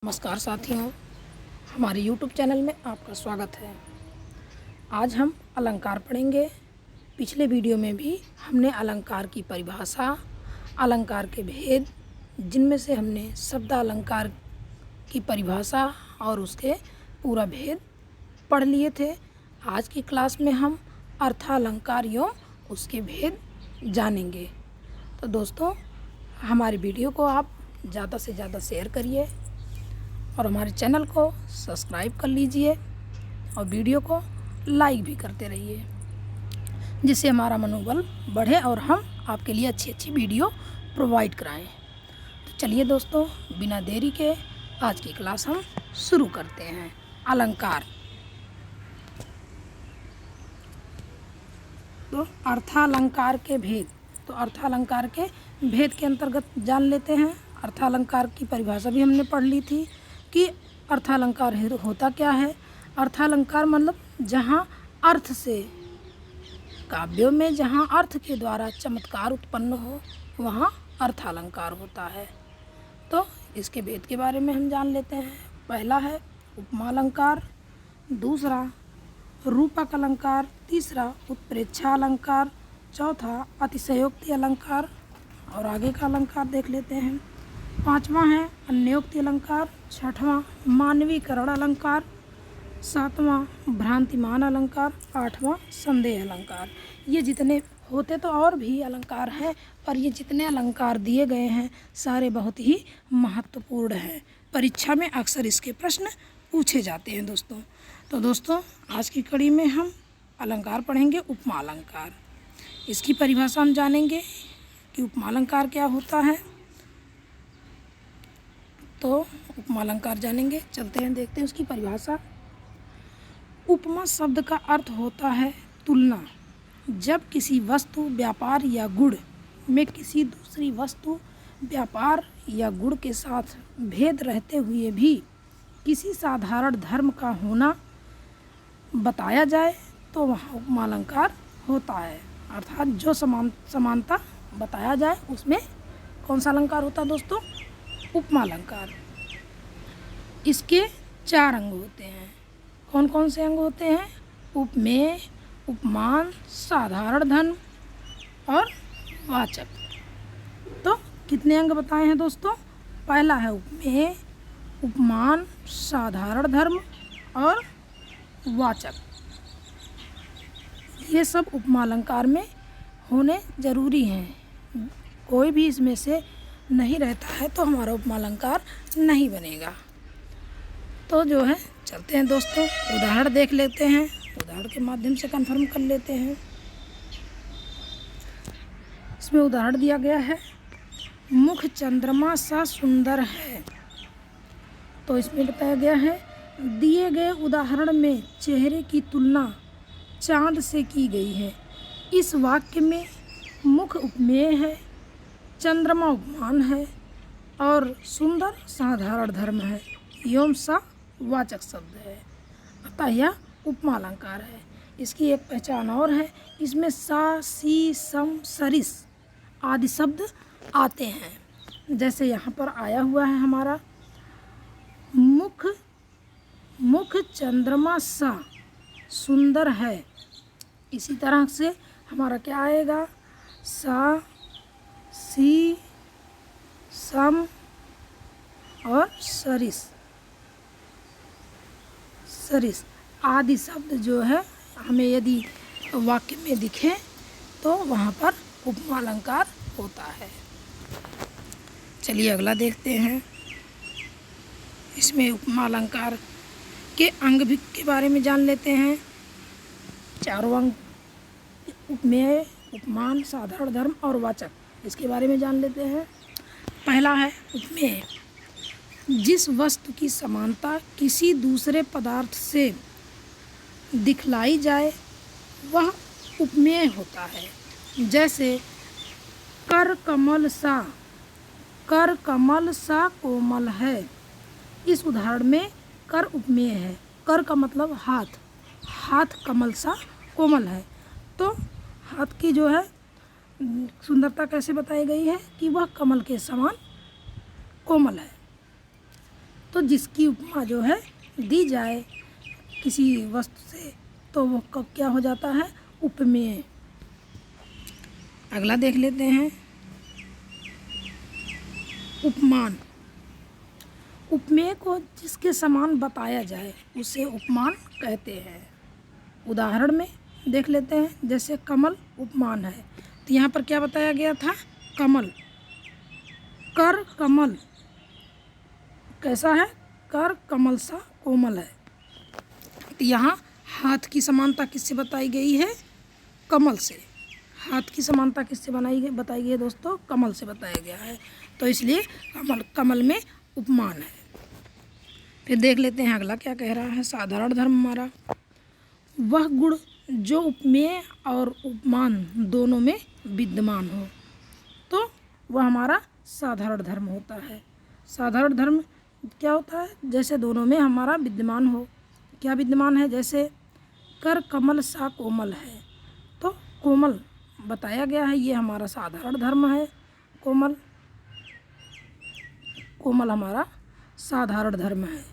नमस्कार साथियों, हमारे YouTube चैनल में आपका स्वागत है। आज हम अलंकार पढ़ेंगे। पिछले वीडियो में भी हमने अलंकार की परिभाषा, अलंकार के भेद, जिनमें से हमने शब्द अलंकार की परिभाषा और उसके पूरा भेद पढ़ लिए थे। आज की क्लास में हम अर्थालंकार एवं उसके भेद जानेंगे। तो दोस्तों, हमारे वीडियो को आप ज़्यादा से ज़्यादा शेयर करिए और हमारे चैनल को सब्सक्राइब कर लीजिए और वीडियो को लाइक भी करते रहिए, जिससे हमारा मनोबल बढ़े और हम आपके लिए अच्छी अच्छी वीडियो प्रोवाइड कराएं। तो चलिए दोस्तों, बिना देरी के आज की क्लास हम शुरू करते हैं। अलंकार। तो अर्थालंकार के भेद। तो अर्थालंकार के भेद के अंतर्गत जान लेते हैं। अर्थालंकार की परिभाषा भी हमने पढ़ ली थी कि अर्थालंकार होता क्या है। अर्थालंकार मतलब जहाँ अर्थ से, काव्यों में जहाँ अर्थ के द्वारा चमत्कार उत्पन्न हो, वहाँ अर्थालंकार होता है। तो इसके भेद के बारे में हम जान लेते हैं। पहला है उपमालंकार, दूसरा रूपक अलंकार, तीसरा उत्प्रेक्षा अलंकार, चौथा अतिशयोक्ति अलंकार और आगे का अलंकार देख लेते हैं। पांचवां है अन्योक्ति अलंकार, छठवां मानवीकरण अलंकार, सातवां भ्रांतिमान अलंकार, आठवां संदेह अलंकार। ये जितने होते तो और भी अलंकार हैं, पर ये जितने अलंकार दिए गए हैं सारे बहुत ही महत्वपूर्ण हैं। परीक्षा में अक्सर इसके प्रश्न पूछे जाते हैं दोस्तों। तो दोस्तों, आज की कड़ी में हम अलंकार पढ़ेंगे उपमा अलंकार। इसकी परिभाषा हम जानेंगे कि उपमा अलंकार क्या होता है। तो उपमा अलंकार जानेंगे। चलते हैं, देखते हैं उसकी परिभाषा। उपमा शब्द का अर्थ होता है तुलना। जब किसी वस्तु, व्यापार या गुण में किसी दूसरी वस्तु, व्यापार या गुण के साथ भेद रहते हुए भी किसी साधारण धर्म का होना बताया जाए तो वह उपमा अलंकार होता है। अर्थात जो समानता बताया जाए उसमें कौन सा अलंकार होता है दोस्तों? उपमा अलंकार। इसके 4 अंग होते हैं। कौन कौन से अंग होते हैं? उपमेय, उपमान, साधारण धर्म और वाचक। तो कितने अंग बताए हैं दोस्तों? पहला है उपमेय, उपमान, साधारण धर्म और वाचक। ये सब उपमा अलंकार में होने जरूरी हैं। कोई भी इसमें से नहीं रहता है तो हमारा उपमा अलंकार नहीं बनेगा। तो जो है, चलते हैं दोस्तों, उदाहरण देख लेते हैं। उदाहरण के माध्यम से कंफर्म कर लेते हैं। इसमें उदाहरण दिया गया है, मुख चंद्रमा सा सुंदर है। तो इसमें बताया गया है, दिए गए उदाहरण में चेहरे की तुलना चांद से की गई है। इस वाक्य में मुख उपमेय है, चंद्रमा उपमान है और सुंदर साधारण धर्म है, एवं सा वाचक शब्द है। अतः यह उपमा अलंकार है। इसकी एक पहचान और है, इसमें सा, सी, सम, सरिस आदि शब्द आते हैं। जैसे यहाँ पर आया हुआ है हमारा मुख चंद्रमा सा सुंदर है। इसी तरह से हमारा क्या आएगा? सा, सी, सम और सरिस आदि शब्द जो है हमें यदि वाक्य में दिखे तो वहाँ पर उपमा अलंकार होता है। चलिए अगला देखते हैं। इसमें उपमा अलंकार के अंग भी के बारे में जान लेते हैं। 4 अंग, उपमेय, उपमान, साधारण धर्म और वाचक। इसके बारे में जान लेते हैं। पहला है उपमेय। जिस वस्तु की समानता किसी दूसरे पदार्थ से दिखलाई जाए वह उपमेय होता है। जैसे कर कमल सा कोमल है। इस उदाहरण में कर उपमेय है। कर का मतलब हाथ कमल सा कोमल है। तो हाथ की जो है सुंदरता कैसे बताई गई है कि वह कमल के समान कोमल है। तो जिसकी उपमा जो है दी जाए किसी वस्तु से तो वो कब क्या हो जाता है, उपमेय। अगला देख लेते हैं, उपमान। उपमेय को जिसके समान बताया जाए उसे उपमान कहते हैं। उदाहरण में देख लेते हैं, जैसे कमल उपमान है, तो यहाँ पर क्या बताया गया था, कमल। कर कमल कैसा है, कर कमल सा कोमल है। तो यहाँ हाथ की समानता किससे बताई गई है, कमल से। हाथ की समानता किससे बताई गई है दोस्तों, कमल से बताया गया है। तो इसलिए कमल में उपमान है। फिर देख लेते हैं अगला क्या कह रहा है, साधारण धर्म हमारा। वह गुण जो उपमेय और उपमान दोनों में विद्यमान हो, तो वह हमारा साधारण धर्म होता है। साधारण धर्म क्या होता है, जैसे दोनों में हमारा विद्यमान हो। क्या विद्यमान है, जैसे कर कमल सा कोमल है, तो कोमल बताया गया है, ये हमारा साधारण धर्म है। कोमल हमारा साधारण धर्म है,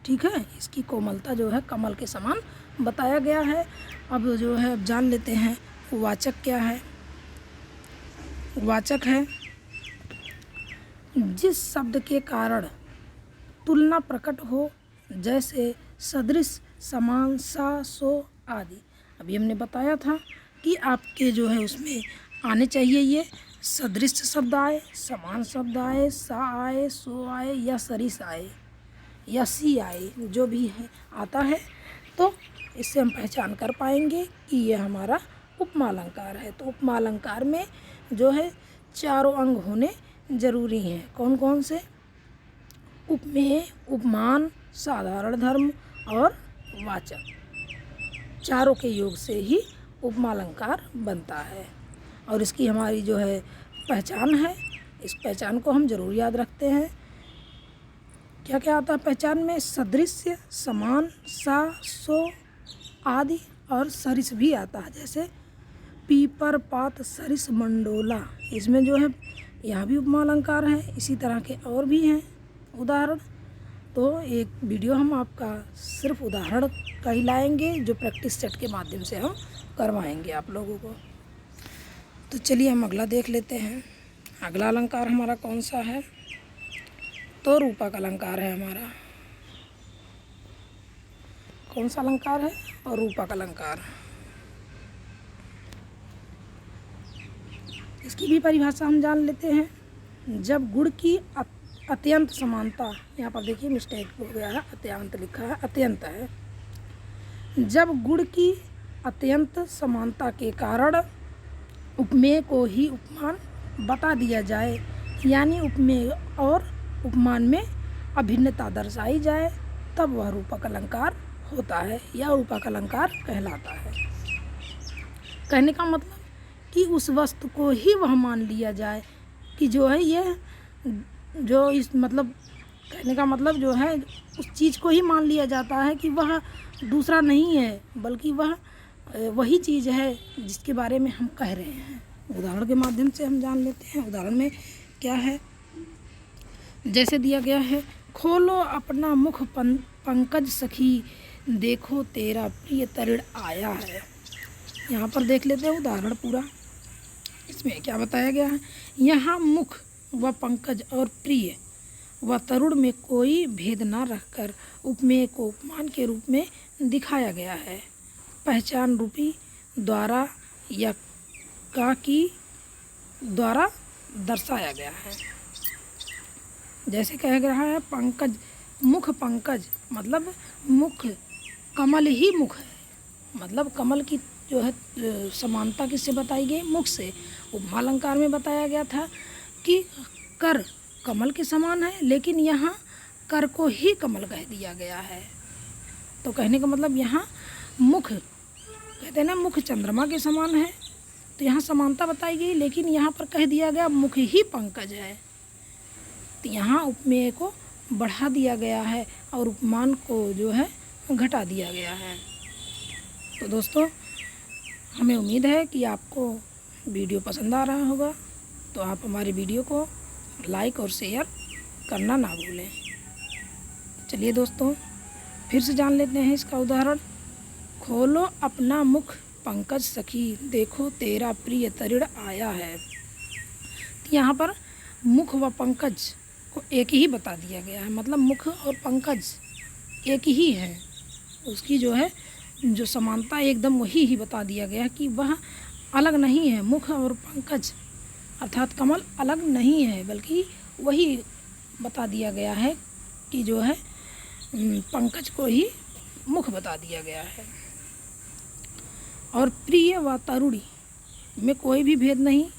ठीक है। इसकी कोमलता जो है कमल के समान बताया गया है। अब जो है अब जान लेते हैं वाचक क्या है। वाचक है जिस शब्द के कारण तुलना प्रकट हो, जैसे सदृश, समान, सा, सो आदि। अभी हमने बताया था कि आपके जो है उसमें आने चाहिए ये सदृश शब्द आए, समान शब्द आए, सा आए, सो आए या सरिस आए या सी आए, जो भी है आता है, तो इससे हम पहचान कर पाएंगे कि ये हमारा उपमा अलंकार है। तो उपमा अलंकार में जो है चारों अंग होने जरूरी हैं। कौन कौन से, उपमेय, उपमान, साधारण धर्म और वाचक। चारों के योग से ही उपमा अलंकार बनता है। और इसकी हमारी जो है पहचान है, इस पहचान को हम जरूर याद रखते हैं। क्या क्या आता है पहचान में, सदृश्य, समान, सा, सो आदि और सरिस भी आता है, जैसे पीपर, पात, सरिस, मंडोला। इसमें जो है यहाँ भी उपमा अलंकार है। इसी तरह के और भी हैं उदाहरण। तो एक वीडियो हम आपका सिर्फ उदाहरण का ही लाएंगे, जो प्रैक्टिस सेट के माध्यम से हम करवाएंगे आप लोगों को। तो चलिए हम अगला देख लेते हैं। अगला अलंकार हमारा कौन सा है, तो रूपक अलंकार है हमारा। कौन सा अलंकार है, और रूपक अलंकार। इसकी भी परिभाषा हम जान लेते हैं। जब गुण की अत्यंत समानता, यहाँ पर देखिए मिस्टेक हो गया है, अत्यंत लिखा है, अत्यंत है। जब गुण की अत्यंत समानता के कारण उपमेय को ही उपमान बता दिया जाए, यानी उपमेय और उपमान में अभिन्नता दर्शाई जाए, तब वह रूपक अलंकार होता है या रूपक अलंकार कहलाता है। कहने का मतलब कि उस वस्तु को ही वह मान लिया जाए कि जो है ये जो इस मतलब कहने का मतलब जो है उस चीज़ को ही मान लिया जाता है कि वह दूसरा नहीं है, बल्कि वह वही चीज़ है जिसके बारे में हम कह रहे हैं। उदाहरण के माध्यम से हम जान लेते हैं। उदाहरण में क्या है, जैसे दिया गया है, खोलो अपना मुख पंकज सखी, देखो तेरा प्रिय तरुण आया है। यहाँ पर देख लेते हैं उदाहरण पूरा। इसमें क्या बताया गया है, यहाँ मुख व पंकज और प्रिय व तरुण में कोई भेद न रखकर उपमेय को उपमान के रूप में दिखाया गया है। पहचान रूपी द्वारा या का की द्वारा दर्शाया गया है। जैसे कह रहा है पंकज, मुख पंकज मतलब मुख, कमल ही मुख है, मतलब कमल की जो है समानता किससे बताई गई, मुख से। उपमा अलंकार में बताया गया था कि कर कमल के समान है, लेकिन यहाँ कर को ही कमल कह दिया गया है। तो कहने का मतलब यहाँ मुख, कहते हैं ना मुख चंद्रमा के समान है, तो यहाँ समानता बताई गई, लेकिन यहाँ पर कह दिया गया मुख ही पंकज है। तो यहाँ उपमेय को बढ़ा दिया गया है और उपमान को जो है घटा दिया गया है। तो दोस्तों हमें उम्मीद है कि आपको वीडियो पसंद आ रहा होगा, तो आप हमारे वीडियो को लाइक और शेयर करना ना भूलें। चलिए दोस्तों फिर से जान लेते हैं इसका उदाहरण। खोलो अपना मुख पंकज सखी, देखो तेरा प्रिय तरिण आया है। तो यहाँ पर मुख व पंकज को एक ही बता दिया गया है, मतलब मुख और पंकज एक ही है, उसकी जो समानता एकदम वही ही बता दिया गया कि वह अलग नहीं है। मुख और पंकज अर्थात कमल अलग नहीं है, बल्कि वही बता दिया गया है कि पंकज को ही मुख बता दिया गया है। और प्रिय व तरुणी में कोई भी भेद नहीं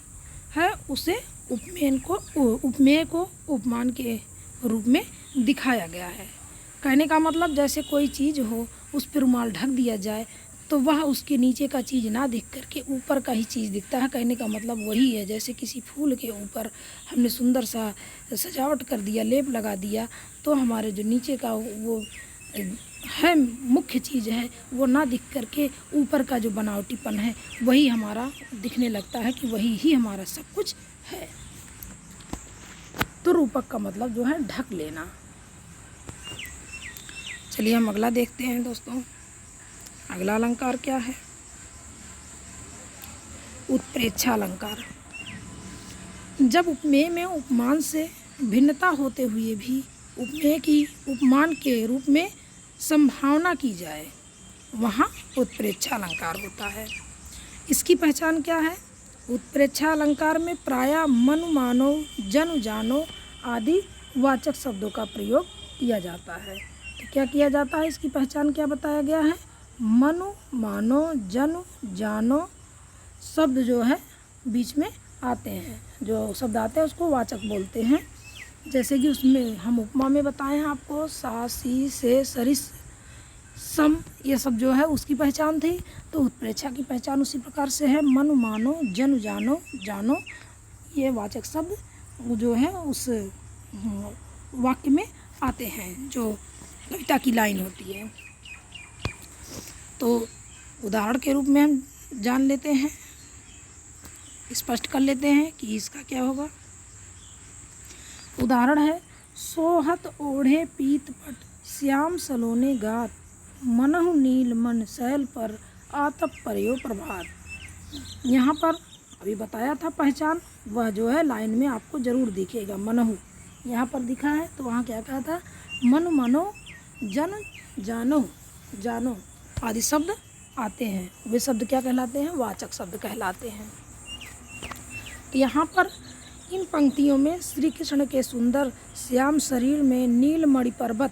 है, उसे उपमेय को उपमान के रूप में दिखाया गया है। कहने का मतलब जैसे कोई चीज़ हो, उस पर रुमाल ढक दिया जाए तो वह उसके नीचे का चीज़ ना दिख करके ऊपर का ही चीज़ दिखता है। कहने का मतलब वही है, जैसे किसी फूल के ऊपर हमने सुंदर सा सजावट कर दिया, लेप लगा दिया, तो हमारे जो नीचे का वो है मुख्य चीज़ है वो ना दिख करके ऊपर का जो बनावटीपन है वही हमारा दिखने लगता है कि वही ही हमारा सब कुछ है। तो रूपक का मतलब ढक लेना। चलिए हम अगला देखते हैं दोस्तों। अगला अलंकार क्या है? उत्प्रेक्षा अलंकार। जब उपमेय में उपमान से भिन्नता होते हुए भी उपमेय की उपमान के रूप में संभावना की जाए, वहाँ उत्प्रेक्षा अलंकार होता है। इसकी पहचान क्या है? उत्प्रेक्षा अलंकार में प्रायः मनु मानो, जनु जानो आदि वाचक शब्दों का प्रयोग किया जाता है। तो क्या किया जाता है? इसकी पहचान क्या बताया गया है? मनु मानो, जनु जानो शब्द बीच में आते हैं, जो शब्द आते हैं उसको वाचक बोलते हैं। जैसे कि उसमें हम उपमा में बताए हैं आपको, सा, सी, से, सरिस, सम, ये सब उसकी पहचान थी। तो उत्प्रेक्षा की पहचान उसी प्रकार से है। मनु मानो, जनु जानो, जानो ये वाचक शब्द उस वाक्य में आते हैं, जो कविता की लाइन होती है। तो उदाहरण के रूप में हम जान लेते हैं, स्पष्ट कर लेते हैं कि इसका क्या होगा। उदाहरण है, सोहत ओढ़े पीत पट, श्याम सलोने गात, मनहु नील मन शैल पर, आतप पर्यो प्रभात। यहाँ पर अभी बताया था पहचान, वह लाइन में आपको जरूर दिखेगा। मनहु यहाँ पर दिखा है, तो वहाँ क्या कहा था? मनु मानो, जन जानो, जानो आदि शब्द आते हैं। वे शब्द क्या कहलाते हैं? वाचक शब्द कहलाते हैं। यहाँ पर इन पंक्तियों में श्री कृष्ण के सुंदर श्याम शरीर में नीलमणि पर्वत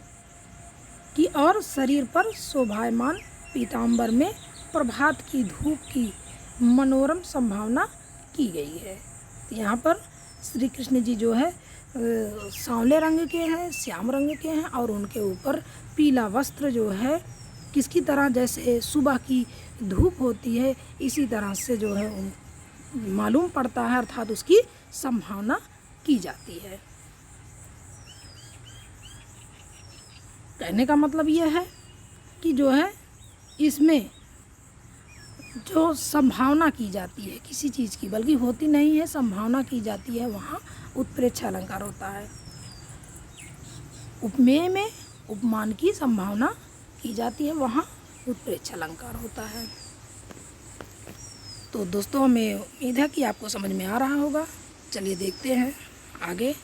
की और शरीर पर शोभायमान पीताम्बर में प्रभात की धूप की मनोरम संभावना की गई है। तो यहाँ पर श्री कृष्ण जी सांवले रंग के हैं, श्याम रंग के हैं, और उनके ऊपर पीला वस्त्र किसकी तरह, जैसे सुबह की धूप होती है, इसी तरह से मालूम पड़ता है, अर्थात उसकी संभावना की जाती है। कहने का मतलब यह है कि इसमें जो संभावना की जाती है किसी चीज़ की, बल्कि होती नहीं है, संभावना की जाती है, वहाँ उत्प्रेक्षा अलंकार होता है। उपमेय में उपमान की संभावना की जाती है, वहाँ उत्प्रेक्षा अलंकार होता है। तो दोस्तों हमें उम्मीद है कि आपको समझ में आ रहा होगा। चलिए देखते हैं आगे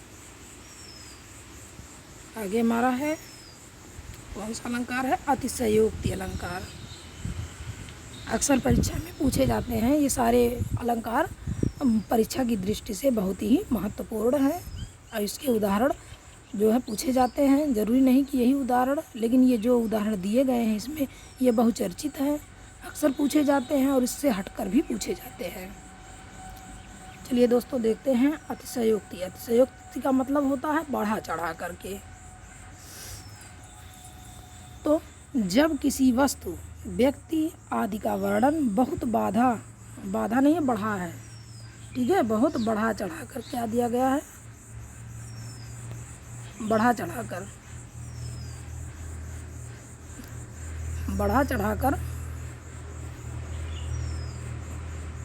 हमारा है कौन सा अलंकार है? अतिशयोक्ति अलंकार। अक्सर परीक्षा में पूछे जाते हैं ये सारे अलंकार, परीक्षा की दृष्टि से बहुत ही महत्वपूर्ण है, और इसके उदाहरण पूछे जाते हैं। ज़रूरी नहीं कि यही उदाहरण, लेकिन ये जो उदाहरण दिए गए हैं इसमें ये बहुचर्चित हैं, अक्सर पूछे जाते हैं और इससे हटकर भी पूछे जाते हैं। चलिए दोस्तों देखते हैं अतिशयोक्ति। अतिशयोक्ति का मतलब होता है बढ़ा चढ़ा करके। तो जब किसी वस्तु, व्यक्ति आदि का वर्णन बहुत बाधा नहीं है, बढ़ा है, ठीक है, बहुत बढ़ा चढ़ा कर क्या दिया गया है? बढ़ा चढ़ाकर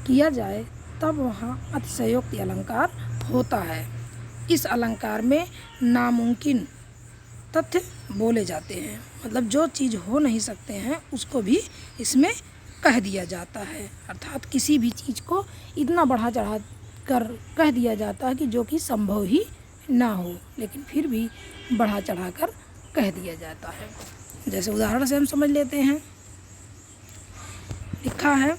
किया जाए तब वहाँ अतिशयोक्ति अलंकार होता है। इस अलंकार में नामुमकिन तथ्य बोले जाते हैं। मतलब जो चीज़ हो नहीं सकते हैं उसको भी इसमें कह दिया जाता है। अर्थात किसी भी चीज़ को इतना बढ़ा चढ़ा कर कह दिया जाता है कि जो कि संभव ही ना हो, लेकिन फिर भी बढ़ा चढ़ा कर कह दिया जाता है। जैसे उदाहरण से हम समझ लेते हैं। लिखा है,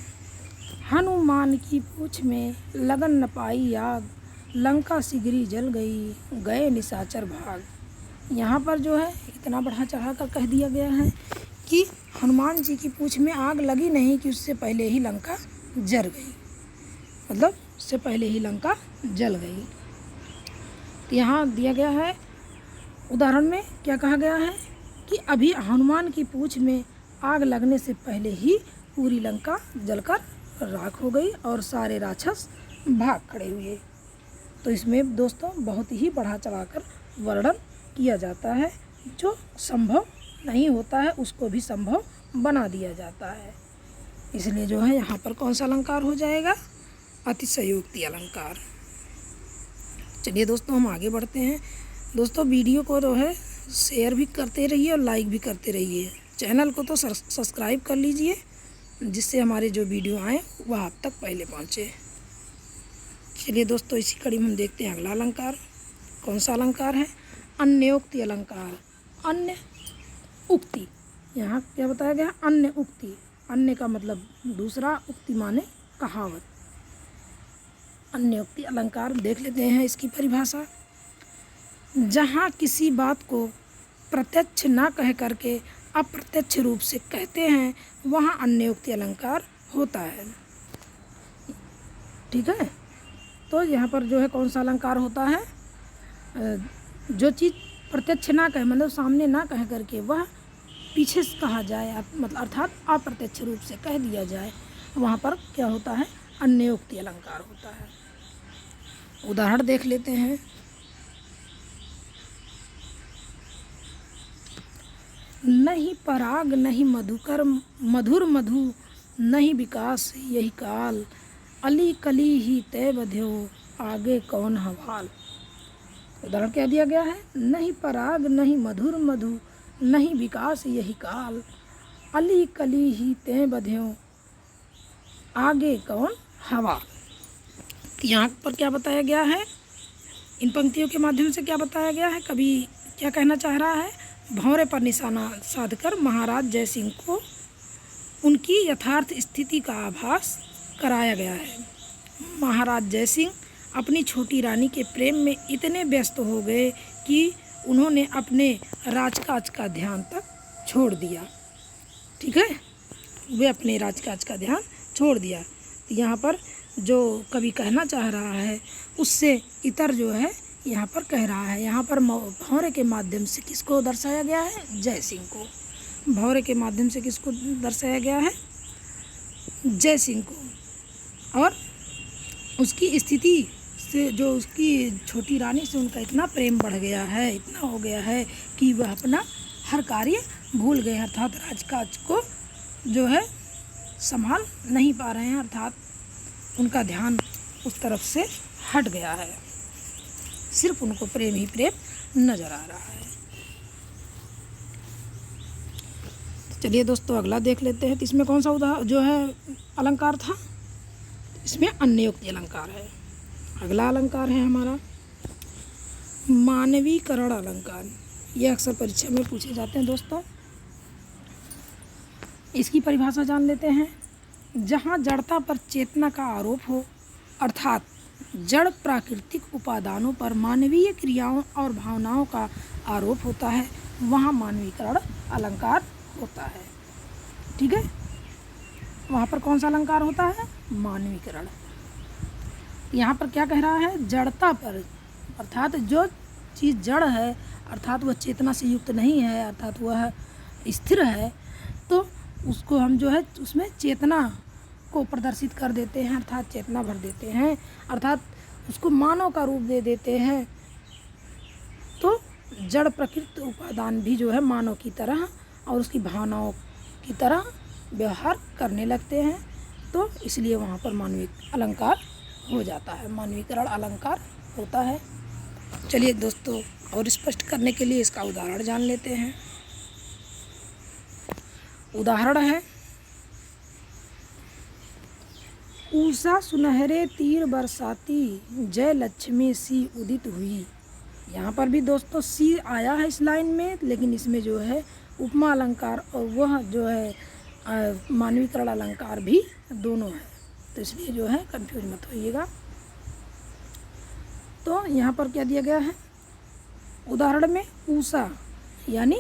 हनुमान की पूँछ में लगन न पाई आग, लंका सिगरी जल गई, गए निशाचर भाग। यहाँ पर जो है इतना बढ़ा चढ़ा कर कह दिया गया है कि हनुमान जी की पूँछ में आग लगी नहीं कि उससे पहले ही लंका जल गई, मतलब उससे पहले ही लंका जल गई। तो यहाँ दिया गया है उदाहरण में क्या कहा गया है कि अभी हनुमान की पूँछ में आग लगने से पहले ही पूरी लंका जलकर राख हो गई और सारे राक्षस भाग खड़े हुए। तो इसमें दोस्तों बहुत ही बढ़ा चढ़ाकर वर्णन किया जाता है। जो संभव नहीं होता है उसको भी संभव बना दिया जाता है। इसलिए जो है यहाँ पर कौन सा अलंकार हो जाएगा? अतिशयोक्ति अलंकार। चलिए दोस्तों हम आगे बढ़ते हैं। दोस्तों वीडियो को जो है शेयर भी करते रहिए और लाइक भी करते रहिए। चैनल को तो सब्सक्राइब कर लीजिए जिससे हमारे जो वीडियो आए वह आप तक पहले पहुँचे। चलिए दोस्तों इसी कड़ी में हम देखते हैं अगला अलंकार। कौन सा अलंकार है? अन्योक्ति अलंकार। अन्य उक्ति, यहाँ क्या बताया गया? अन्य उक्ति। अन्य का मतलब दूसरा, उक्ति माने कहावत। अन्योक्ति अलंकार देख लेते हैं इसकी परिभाषा। जहाँ किसी बात को प्रत्यक्ष ना कह करके अप्रत्यक्ष रूप से कहते हैं वहाँ अन्योक्ति अलंकार होता है। ठीक है, तो यहाँ पर जो है कौन सा अलंकार होता है? जो चीज़ प्रत्यक्ष ना कहे, मतलब सामने ना कह करके वह पीछे से कहा जाए, मतलब अर्थात अप्रत्यक्ष रूप से कह दिया जाए, वहाँ पर क्या होता है? अन्योक्ति अलंकार होता है। उदाहरण देख लेते हैं। नहीं पराग नहीं मधुकर मधुर मधु, नहीं विकास यही काल, अली कली ही तय बध्यो, आगे कौन हवाल। उदाहरण क्या दिया गया है? नहीं पराग नहीं मधुर मधु, नहीं विकास यही काल, अली कली ही तय बध्यो, आगे कौन हवाल। यहाँ पर क्या बताया गया है? इन पंक्तियों के माध्यम से क्या बताया गया है? कवि क्या कहना चाह रहा है? भंवरे पर निशाना साधकर महाराज जयसिंह को उनकी यथार्थ स्थिति का आभास कराया गया है। महाराज जयसिंह अपनी छोटी रानी के प्रेम में इतने व्यस्त हो गए कि उन्होंने अपने राजकाज का ध्यान तक छोड़ दिया। ठीक है, वे अपने राजकाज का ध्यान छोड़ दिया। तो यहाँ पर जो कवि कहना चाह रहा है उससे इतर जो है यहाँ पर कह रहा है। यहाँ पर भंवरे के माध्यम से किसको दर्शाया गया है? जय सिंह को। भंवरे के माध्यम से किसको दर्शाया गया है? जय सिंह को। और उसकी स्थिति से, जो उसकी छोटी रानी से उनका इतना प्रेम बढ़ गया है, इतना हो गया है कि वह अपना हर कार्य भूल गए, अर्थात राजकाज को जो है संभाल नहीं पा रहे हैं, अर्थात उनका ध्यान उस तरफ से हट गया है, सिर्फ उनको प्रेम ही प्रेम नजर आ रहा है। तो चलिए दोस्तों अगला देख लेते हैं। तो इसमें कौन सा जो है अलंकार था? इसमें अन्योक्ति अलंकार है। अगला अलंकार है हमारा मानवीकरण अलंकार। ये अक्सर परीक्षा में पूछे जाते हैं दोस्तों। इसकी परिभाषा जान लेते हैं। जहाँ जड़ता पर चेतना का आरोप हो, अर्थात जड़ प्राकृतिक उपादानों पर मानवीय क्रियाओं और भावनाओं का आरोप होता है, वहाँ मानवीकरण अलंकार होता है। ठीक है, वहाँ पर कौन सा अलंकार होता है? मानवीकरण। यहाँ पर क्या कह रहा है? जड़ता पर, अर्थात जो चीज़ जड़ है, अर्थात वह चेतना से युक्त नहीं है, अर्थात वह स्थिर है, तो उसको हम जो है उसमें चेतना को प्रदर्शित कर देते हैं, अर्थात चेतना भर देते हैं, अर्थात उसको मानव का रूप दे देते हैं। तो जड़ प्रकृति उपादान भी जो है मानव की तरह और उसकी भावनाओं की तरह व्यवहार करने लगते हैं, तो इसलिए वहाँ पर मानविक अलंकार हो जाता है, मानवीकरण अलंकार होता है। चलिए दोस्तों, और स्पष्ट करने के लिए इसका उदाहरण जान लेते हैं। उदाहरण है, उषा सुनहरे तीर बरसाती, जय लक्ष्मी सी उदित हुई। यहाँ पर भी दोस्तों सी आया है इस लाइन में, लेकिन इसमें जो है उपमा अलंकार और वह जो है मानवीकरण अलंकार भी दोनों है, तो इसलिए जो है कंफ्यूज मत होइएगा। तो यहाँ पर क्या दिया गया है उदाहरण में, उषा यानी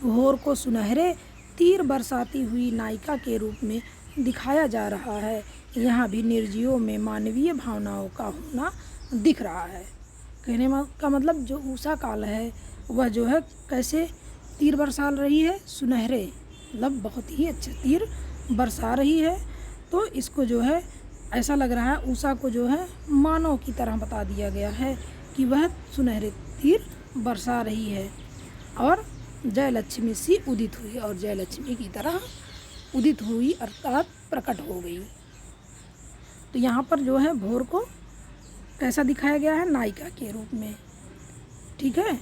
भोर को सुनहरे तीर बरसाती हुई नायिका के रूप में दिखाया जा रहा है। यहाँ भी निर्जीवों में मानवीय भावनाओं का होना दिख रहा है। कहने का मतलब जो उषा काल है वह जो है कैसे तीर बरसा रही है, सुनहरे, मतलब बहुत ही अच्छे तीर बरसा रही है। तो इसको जो है ऐसा लग रहा है उषा को जो है मानव की तरह बता दिया गया है कि वह सुनहरे तीर बरसा रही है और जय लक्ष्मी सी उदित हुई, और जय लक्ष्मी की तरह उदित हुई अर्थात प्रकट हो गई। तो यहाँ पर जो है भोर को कैसा दिखाया गया है, नायिका के रूप में। ठीक है,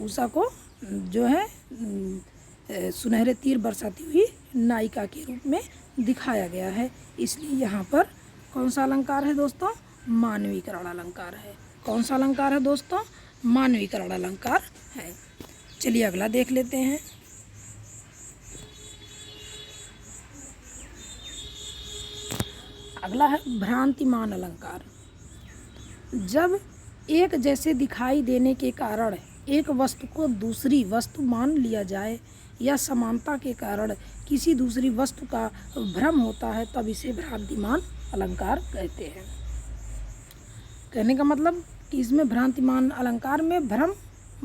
उषा को जो है सुनहरे तीर बरसाती हुई नायिका के रूप में दिखाया गया है, इसलिए यहाँ पर कौन सा अलंकार है दोस्तों, मानवीकरण अलंकार है। कौन सा अलंकार है दोस्तों, मानवीकरण अलंकार है। चलिए अगला देख लेते हैं। अगला है भ्रांतिमान अलंकार। जब एक जैसे दिखाई देने के कारण एक वस्तु को दूसरी वस्तु मान लिया जाए या समानता के कारण किसी दूसरी वस्तु का भ्रम होता है, तब इसे भ्रांतिमान अलंकार कहते हैं। कहने का मतलब कि इसमें भ्रांतिमान अलंकार में भ्रम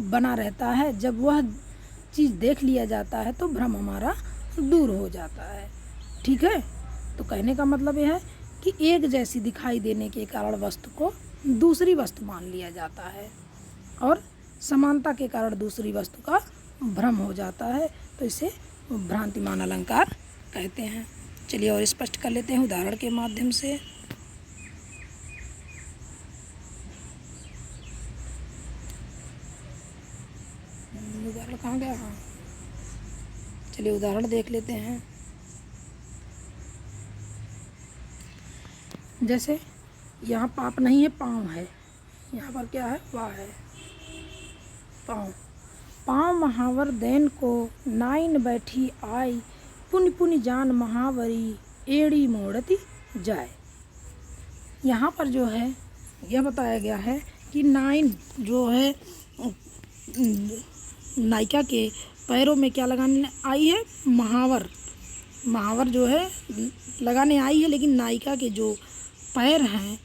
बना रहता है, जब वह चीज़ देख लिया जाता है तो भ्रम हमारा दूर हो जाता है। ठीक है, तो कहने का मतलब यह है कि एक जैसी दिखाई देने के कारण वस्तु को दूसरी वस्तु मान लिया जाता है और समानता के कारण दूसरी वस्तु का भ्रम हो जाता है, तो इसे भ्रांतिमान अलंकार कहते हैं। चलिए और स्पष्ट कर लेते हैं उदाहरण के माध्यम से। उदाहरण कहाँ गया, हाँ चलिए उदाहरण देख लेते हैं। जैसे यहाँ पाप नहीं है, पाँव है, यहाँ पर क्या है, वाह है, पाँव। पाँव महावर दैन को नाइन बैठी आई, पुनि पुनि जान महावरी एड़ी मोड़ती जाए। यहाँ पर जो है यह बताया गया है कि नाइन जो है नायिका के पैरों में क्या लगाने आई है, महावर। महावर जो है लगाने आई है, लेकिन नायिका के जो पैर हैं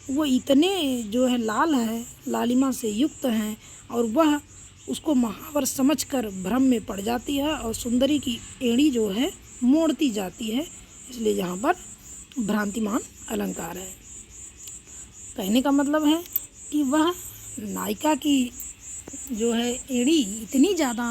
वो इतने जो है लाल है, लालिमा से युक्त हैं, और वह उसको महावर समझकर भ्रम में पड़ जाती है और सुंदरी की एड़ी जो है मोड़ती जाती है, इसलिए यहाँ पर भ्रांतिमान अलंकार है। कहने का मतलब है कि वह नायिका की जो है एड़ी इतनी ज़्यादा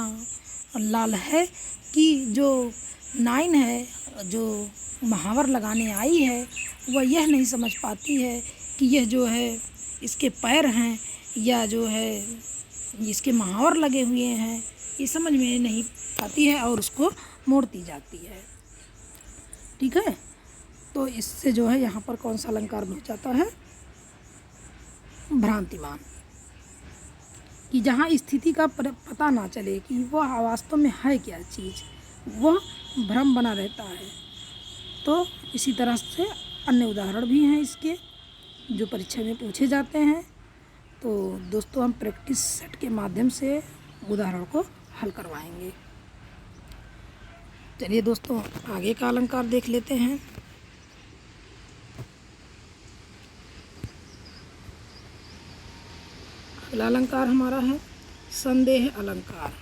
लाल है कि जो नाइन है, जो महावर लगाने आई है, वह यह नहीं समझ पाती है कि यह जो है इसके पैर हैं या जो है इसके महावर लगे हुए हैं, ये समझ में नहीं पाती है और उसको मोड़ती जाती है। ठीक है, तो इससे जो है यहाँ पर कौन सा अलंकार बन जाता है, भ्रांतिमान, कि जहाँ स्थिति का पता ना चले कि वह वास्तव में है क्या चीज़, वह भ्रम बना रहता है। तो इसी तरह से अन्य उदाहरण भी हैं इसके, जो परीक्षा में पूछे जाते हैं। तो दोस्तों हम प्रैक्टिस सेट के माध्यम से उदाहरण को हल करवाएंगे। चलिए दोस्तों आगे का अलंकार देख लेते हैं। अगला अलंकार हमारा है संदेह अलंकार।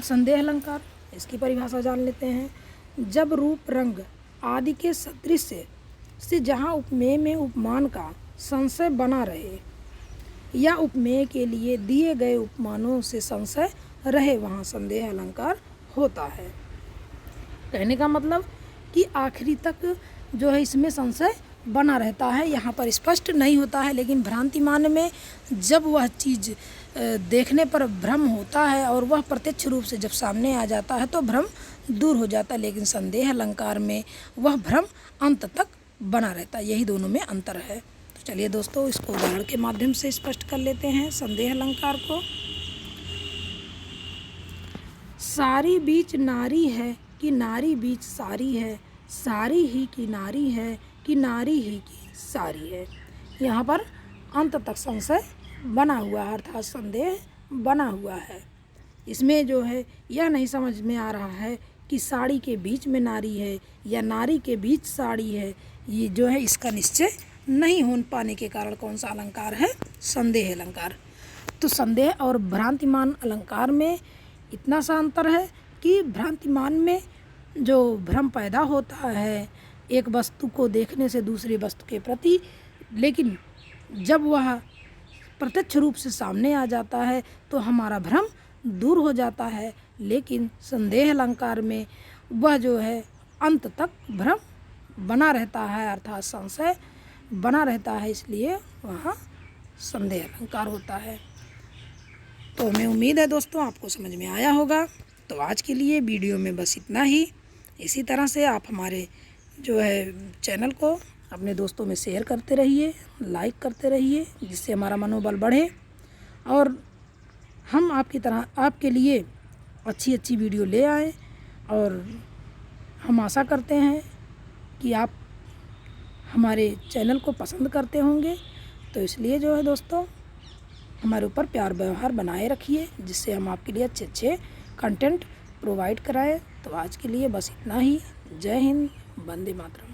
संदेह अलंकार, इसकी परिभाषा जान लेते हैं। जब रूप रंग आदि के सदृश्य से जहाँ उपमेय में उपमान का संशय बना रहे या उपमेय के लिए दिए गए उपमानों से संशय रहे, वहाँ संदेह अलंकार होता है। कहने का मतलब कि आखिरी तक जो है इसमें संशय बना रहता है, यहाँ पर स्पष्ट नहीं होता है। लेकिन भ्रांतिमान में जब वह चीज़ देखने पर भ्रम होता है और वह प्रत्यक्ष रूप से जब सामने आ जाता है तो भ्रम दूर हो जाता है। लेकिन संदेह अलंकार में वह भ्रम अंत तक बना रहता है। यही दोनों में अंतर है। तो चलिए दोस्तों, इसको उदाहरण के माध्यम से स्पष्ट कर लेते हैं संदेह अलंकार को। सारी बीच नारी है कि नारी बीच सारी है, सारी ही की नारी है कि नारी ही की सारी है। यहाँ पर अंत तक संशय बना हुआ है, अर्थात संदेह बना हुआ है। इसमें जो है यह नहीं समझ में आ रहा है कि साड़ी के बीच में नारी है या नारी के बीच साड़ी है। ये जो है इसका निश्चय नहीं हो पाने के कारण कौन सा अलंकार है? संदेह अलंकार। तो संदेह और भ्रांतिमान अलंकार में इतना सा अंतर है कि भ्रांतिमान में जो भ्रम पैदा होता है एक वस्तु को देखने से दूसरी वस्तु के प्रति, लेकिन जब वह प्रत्यक्ष रूप से सामने आ जाता है तो हमारा भ्रम दूर हो जाता है। लेकिन संदेह अलंकार में वह जो है अंत तक भ्रम बना रहता है, अर्थात संशय बना रहता है, इसलिए वहाँ संदेह अलंकार होता है। तो हमें उम्मीद है दोस्तों आपको समझ में आया होगा। तो आज के लिए वीडियो में बस इतना ही। इसी तरह से आप हमारे जो है चैनल को अपने दोस्तों में शेयर करते रहिए, लाइक करते रहिए, जिससे हमारा मनोबल बढ़े और हम आपकी तरह आपके लिए अच्छी अच्छी वीडियो ले आएँ। और हम आशा करते हैं कि आप हमारे चैनल को पसंद करते होंगे। तो इसलिए जो है दोस्तों हमारे ऊपर प्यार व्यवहार बनाए रखिए, जिससे हम आपके लिए अच्छे अच्छे कंटेंट प्रोवाइड कराएं। तो आज के लिए बस इतना ही। जय हिंद, वंदे मातरम।